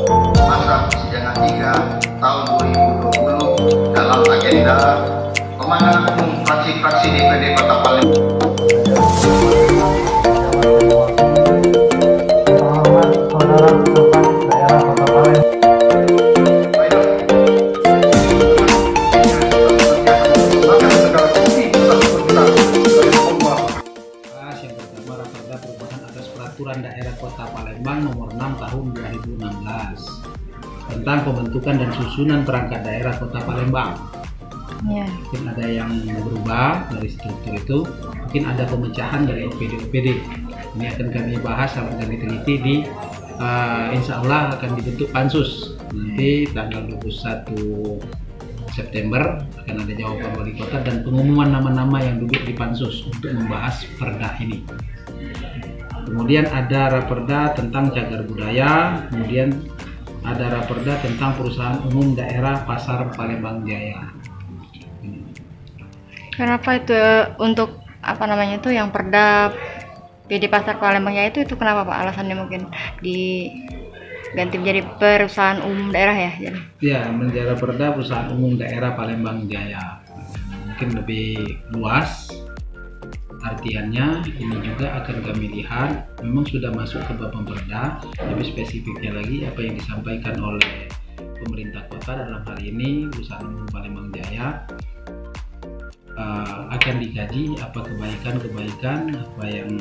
masa persidangan 3 tahun 2020 dalam agenda pemanggilan umum fraksi-fraksi DPD Kota Palembang. Perubahan atas Peraturan Daerah Kota Palembang Nomor 6 Tahun 2016 tentang pembentukan dan susunan perangkat daerah Kota Palembang. Mungkin ada yang berubah dari struktur itu, mungkin ada pemecahan dari OPD-OPD. Ini akan kami bahas, akan kami teliti di insya Allah akan dibentuk pansus. Nanti tanggal 21 September akan ada jawaban wali kota dan pengumuman nama-nama yang duduk di pansus untuk membahas perda ini. Kemudian ada raperda tentang cagar budaya, kemudian ada raperda tentang perusahaan umum daerah Pasar Palembang Jaya. Kenapa itu untuk apa namanya itu yang perda PD Pasar Palembang Jaya itu kenapa Pak alasannya mungkin diganti menjadi perusahaan umum daerah ya? Ya, menjadi perda perusahaan umum daerah Palembang Jaya. Mungkin lebih luas. Artiannya ini juga akan kami lihat memang sudah masuk ke bab perda, lebih spesifiknya lagi apa yang disampaikan oleh pemerintah kota dalam hal ini perusahaan umum Palembang Jaya akan dikaji apa kebaikan apa yang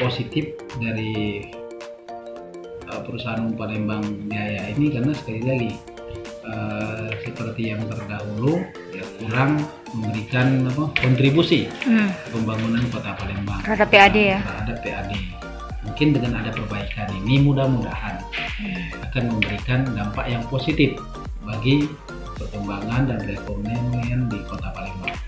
positif dari perusahaan umum Palembang Jaya ini, karena sekali lagi seperti yang terdahulu ya kurang memberikan kontribusi pembangunan Kota Palembang terhadap PAD ya. Terhadap PAD. Mungkin dengan ada perbaikan ini mudah-mudahan akan memberikan dampak yang positif bagi perkembangan dan perekonomian di Kota Palembang.